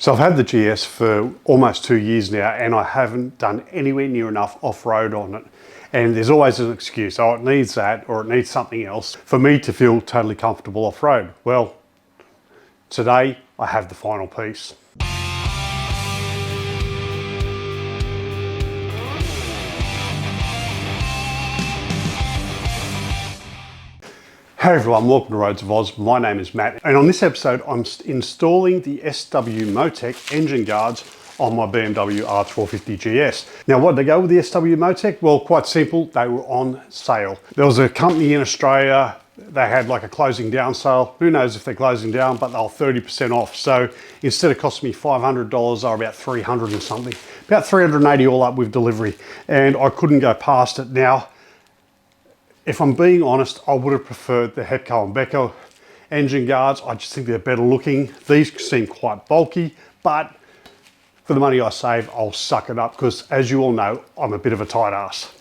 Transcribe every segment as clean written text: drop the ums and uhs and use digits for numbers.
So I've had the GS for almost 2 years now, and I haven't done anywhere near enough off-road on it. And there's always an excuse, oh, it needs that or it needs something else for me to feel totally comfortable off-road. Well, today I have the final piece. Hey everyone, welcome to Roads of Oz. My name is Matt, and on this episode I'm installing the SW-Motoech engine guards on my BMW R1250 GS. Now, what did I go with the SW-Motoech? Well, quite simple, they were on sale. There was a company in Australia, they had like a closing down sale. Who knows if they're closing down, but they were 30% off. So instead of costing me $500, they were about 300 and something. About 380 all up with delivery, and I couldn't go past it. Now, if I'm being honest, I would have preferred the Hepco and Becco engine guards. I just think they're better looking. These seem quite bulky, but for the money I save, I'll suck it up because, as you all know, I'm a bit of a tight ass.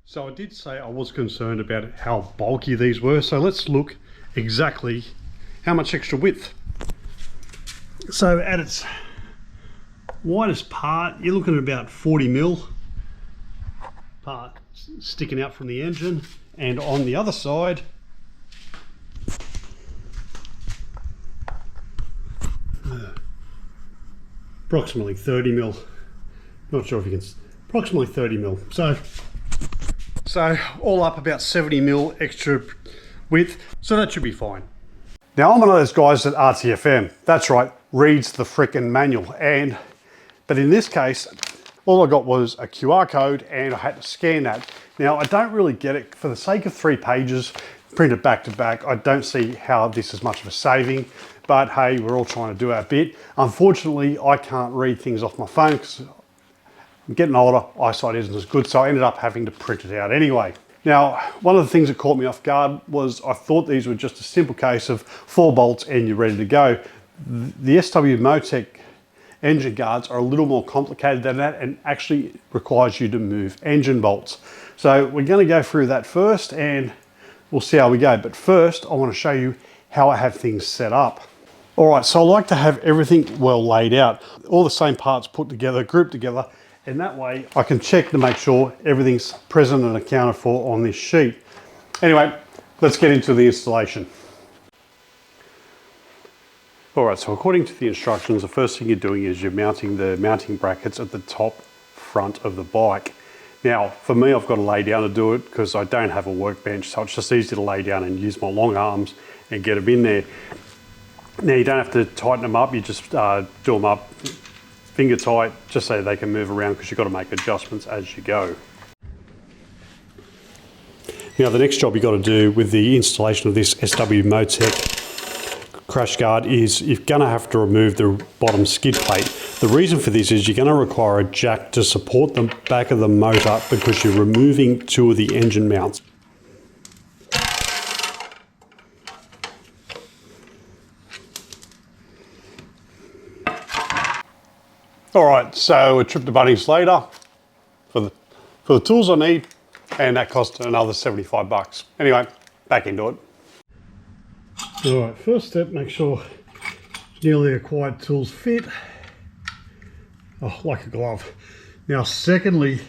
So I did say I was concerned about how bulky these were. So let's look exactly how much extra width. So at its widest part, you're looking at about 40 mil part sticking out from the engine, and on the other side approximately 30 mil. Not sure if you can, approximately 30 mil. So all up about 70 mil extra width, so that should be fine. Now, I'm one of those guys at RTFM, that's right, reads the frickin' manual, but in this case all I got was a QR code and I had to scan that. Now, I don't really get it. For the sake of 3 pages, printed back to back, I don't see how this is much of a saving, but hey, we're all trying to do our bit. Unfortunately, I can't read things off my phone because I'm getting older, eyesight isn't as good, so I ended up having to print it out anyway. Now, one of the things that caught me off guard was I thought these were just a simple case of 4 bolts and you're ready to go. The SW-Motoech engine guards are a little more complicated than that and actually requires you to move engine bolts. So we're going to go through that first and we'll see how we go. But first, I want to show you how I have things set up. All right, so I like to have everything well laid out, all the same parts put together, grouped together, and that way I can check to make sure everything's present and accounted for on this sheet. Anyway, let's get into the installation. All right, so according to the instructions, the first thing you're doing is you're mounting the mounting brackets at the top front of the bike. Now, for me, I've got to lay down to do it because I don't have a workbench, so it's just easy to lay down and use my long arms and get them in there. Now, you don't have to tighten them up, you just do them up finger tight, just so they can move around because you've got to make adjustments as you go. Now, the next job you've got to do with the installation of this SW-Motoech crash guard is you're going to have to remove the bottom skid plate. The reason for this is you're going to require a jack to support the back of the motor because you're removing 2 of the engine mounts. All right, so a trip to Bunnings later for the tools I need, and that cost another 75 bucks. Anyway, back into it. All right, first step, make sure newly acquired tools fit. Oh, like a glove. Now, secondly,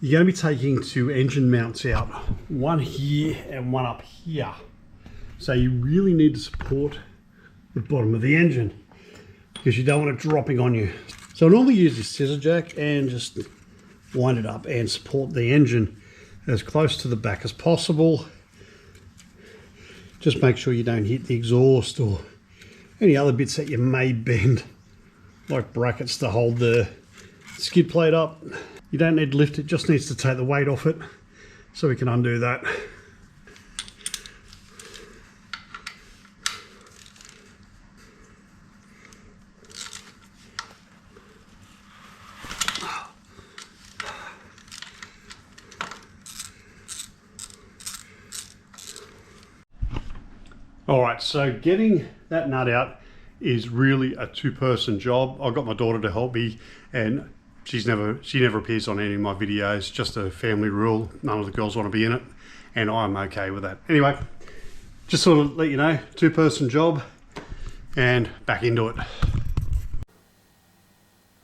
you're going to be taking 2 engine mounts out, one here and one up here. So you really need to support the bottom of the engine because you don't want it dropping on you. So I normally use this scissor jack and just wind it up and support the engine as close to the back as possible. Just make sure you don't hit the exhaust or any other bits that you may bend, like brackets to hold the skid plate up. You don't need to lift it, just needs to take the weight off it so we can undo that. All right, so getting that nut out is really a 2-person job. I've got my daughter to help me, and she never appears on any of my videos. Just a family rule. None of the girls want to be in it, and I'm okay with that. Anyway, just sort of let you know, 2-person job, and back into it.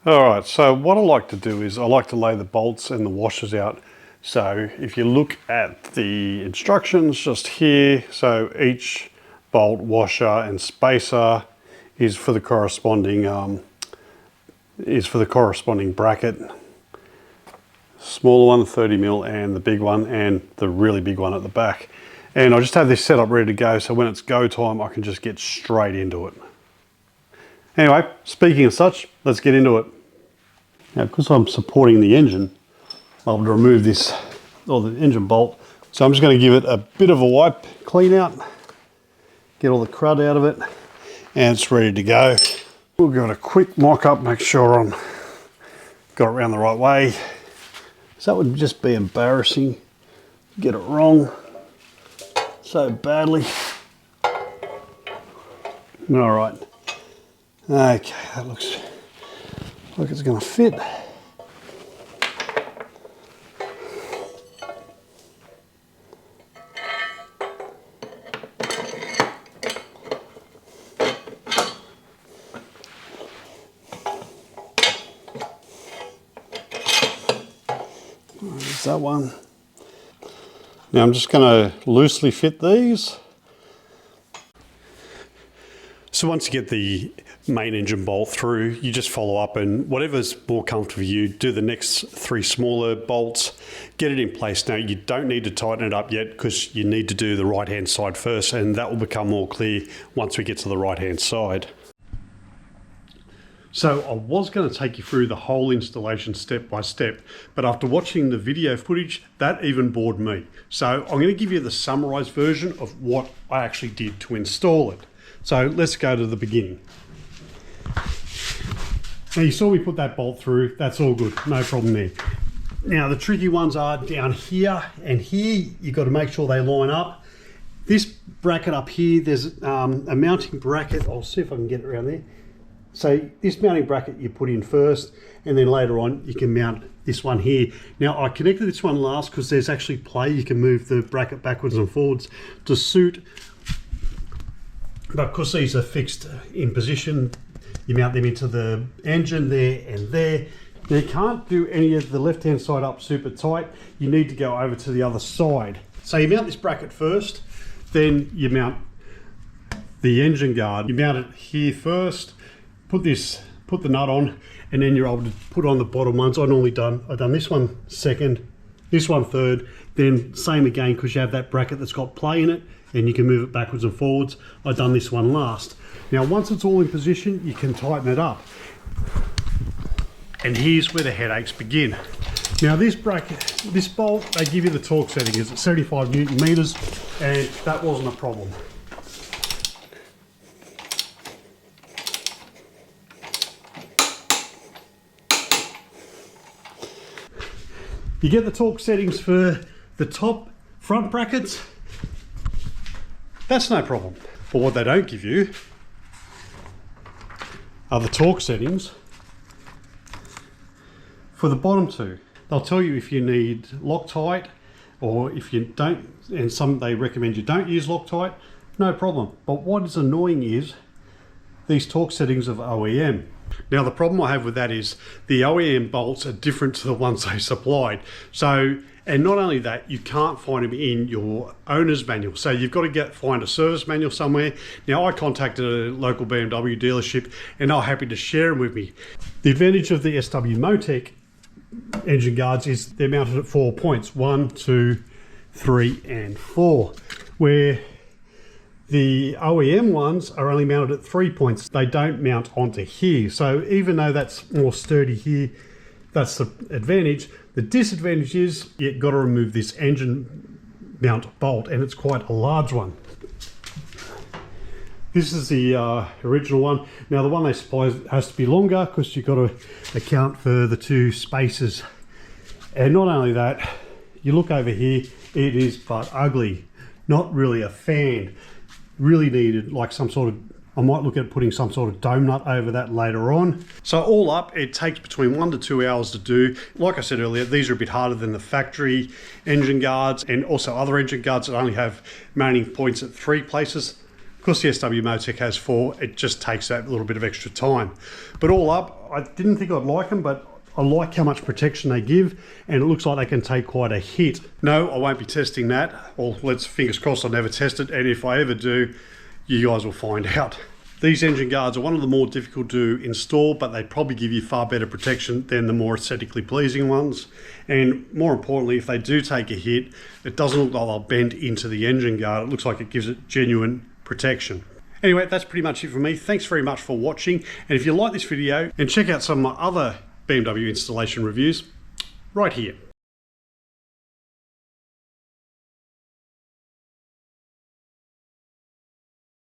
All right, so what I like to do is I like to lay the bolts and the washers out. So if you look at the instructions just here, so each bolt, washer and spacer is for the corresponding bracket. Smaller one, 30mm, and the big one, and the really big one at the back. And I just have this set up ready to go, so when it's go time, I can just get straight into it. Anyway, speaking of such, let's get into it. Now, because I'm supporting the engine, I'll have to remove this, or the engine bolt. So I'm just going to give it a bit of a wipe, clean out, get all the crud out of it, and it's ready to go. We'll give it a quick mock up, make sure I'm got it around the right way. So that would just be embarrassing to get it wrong so badly. All right. Okay, that looks like it's going to fit. There's that one. Now I'm just going to loosely fit these. So once you get the main engine bolt through, you just follow up and whatever's more comfortable for you, do the next 3 smaller bolts, get it in place. Now you don't need to tighten it up yet because you need to do the right hand side first, and that will become more clear once we get to the right hand side. So I was going to take you through the whole installation step by step, but after watching the video footage, that even bored me. So I'm going to give you the summarized version of what I actually did to install it. So let's go to the beginning. Now you saw we put that bolt through, that's all good, no problem there. Now the tricky ones are down here and here. You've got to make sure they line up. This bracket up here, there's a mounting bracket. I'll see if I can get it around there. So this mounting bracket you put in first, and then later on you can mount this one here. Now I connected this one last because there's actually play. You can move the bracket backwards and forwards to suit. But because these are fixed in position, you mount them into the engine there and there. Now you can't do any of the left-hand side up super tight. You need to go over to the other side. So you mount this bracket first, then you mount the engine guard. You mount it here first, put the nut on, and then you're able to put on the bottom ones. I've done this one second, this one third, then same again because you have that bracket that's got play in it and you can move it backwards and forwards. I've done this one last. Now once it's all in position, you can tighten it up. And here's where the headaches begin. Now this bracket, this bolt, they give you the torque setting is at 75 Newton meters, and that wasn't a problem. You get the torque settings for the top front brackets, that's no problem. But what they don't give you are the torque settings for the bottom two. They'll tell you if you need Loctite, or if you don't, and some they recommend you don't use Loctite, no problem. But what is annoying is these torque settings of OEM. Now the problem I have with that is the OEM bolts are different to the ones they supplied. So, and not only that, you can't find them in your owner's manual. So you've got to find a service manual somewhere. Now I contacted a local BMW dealership and they're happy to share them with me. The advantage of the SW-Motoech engine guards is they're mounted at 4 points, 1, 2, 3, and 4, where the OEM ones are only mounted at 3 points. They don't mount onto here. So even though that's more sturdy here, that's the advantage. The disadvantage is you've got to remove this engine mount bolt, and it's quite a large one. This is the original one. Now the one they supply has to be longer because you've got to account for the 2 spaces. And not only that, you look over here, it is but ugly. Not really a fan. Really needed like some sort of, I might look at putting some sort of dome nut over that later on. So all up, it takes between 1 to 2 hours to do. Like I said earlier, these are a bit harder than the factory engine guards and also other engine guards that only have mounting points at 3 places. Of course, the SW-Motoech has 4, it just takes that little bit of extra time. But all up, I didn't think I'd like them, but I like how much protection they give, and it looks like they can take quite a hit. No, I won't be testing that, or let's fingers crossed I'll never test it, and if I ever do, you guys will find out. These engine guards are one of the more difficult to install, but they probably give you far better protection than the more aesthetically pleasing ones. And more importantly, if they do take a hit, it doesn't look like they'll bend into the engine guard. It looks like it gives it genuine protection. Anyway, that's pretty much it for me. Thanks very much for watching. And if you like this video, and check out some of my other BMW installation reviews right here.